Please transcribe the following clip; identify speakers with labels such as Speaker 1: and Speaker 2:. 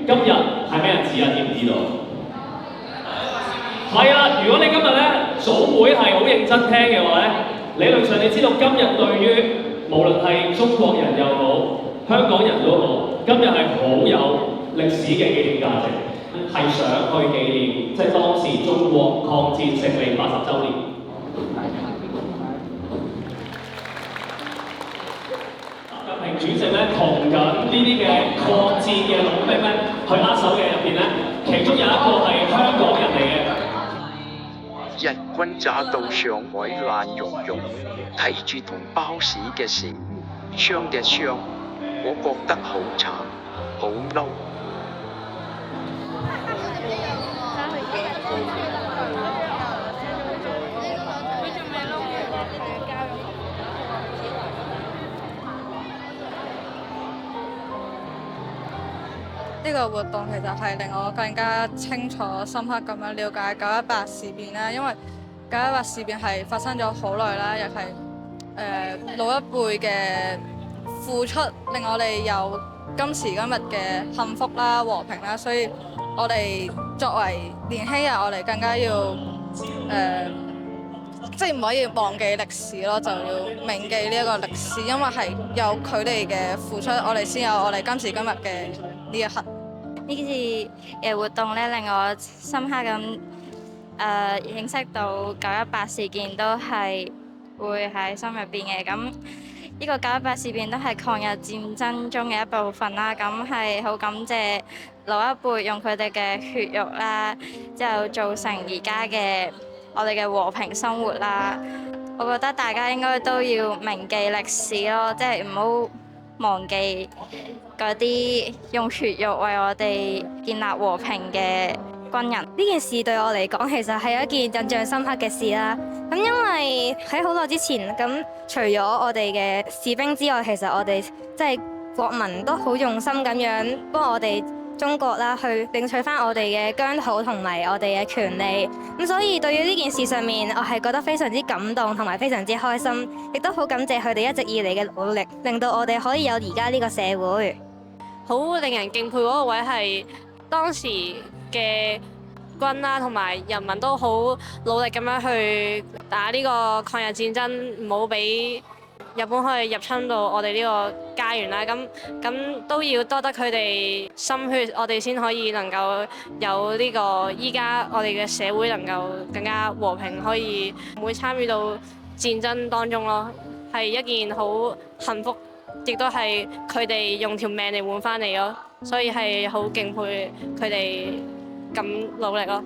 Speaker 1: 今日係咩日子啊？知唔知道？係啦，如果你今日咧早會係好認真聽嘅話咧，理論上你知道今日對於無論係中國人又好，香港人都好，今日係好有歷史嘅紀念價值，係想去紀念即係當時中國抗戰勝利80週年。習近平主席咧同緊呢啲嘅抗戰嘅老兵咧去握手嘅入邊咧，其中有一個係香港人嚟嘅。
Speaker 2: 日軍揸到上海爛溶溶，睇住同胞死嘅死，傷嘅傷，我覺得好慘，好嬲。
Speaker 3: 呢個活動其實係令我更加清楚、深刻咁樣了解9·18事變啦，因為9·18事變係發生咗好耐啦，又係老一輩嘅付出，令我哋有今時今日嘅幸福啦、和平啦，所以我哋作為年輕人，我哋更加要即係唔可以忘記歷史咯，就要銘記呢一個歷史，因為係有佢哋嘅付出，我哋先有我哋今時今日嘅呢一刻。
Speaker 4: 呢次嘅活動咧，令我深刻咁認識到9·18事件都係會喺心入邊嘅。咁呢個9·18事變都係抗日戰爭中嘅一部分啦。咁係好感謝老一輩用佢哋嘅血肉啦，之後造成而家嘅我哋嘅和平生活啦。我覺得大家應該都要銘記歷史咯，即係唔好忘記嗰啲用血肉為我哋建立和平嘅軍人。
Speaker 5: 呢件事對我嚟講，其實係一件印象深刻嘅事啦。咁因為喺好耐之前，咁除咗我哋嘅士兵之外，其實我哋即係國民都好用心咁樣幫我哋中國啦，去領取翻我哋嘅疆土同埋我哋嘅權利。咁所以對於呢件事上面，我係覺得非常之感動同埋非常之開心，亦都好感謝佢哋一直以嚟嘅努力，令到我哋可以有而家呢個社會。
Speaker 6: 好令人敬佩嗰個位係當時嘅軍啦，同埋人民都好努力咁樣去打呢個抗日戰爭，唔好俾日本可以入侵到我哋呢個家園啦。咁都要多得佢哋心血，我哋先可以能夠有呢個依家我哋嘅社會能夠更加和平，可以唔會參與到戰爭當中咯，係一件好幸福，亦都係佢哋用條命嚟換翻嚟咯，所以係好敬佩佢哋咁努力咯。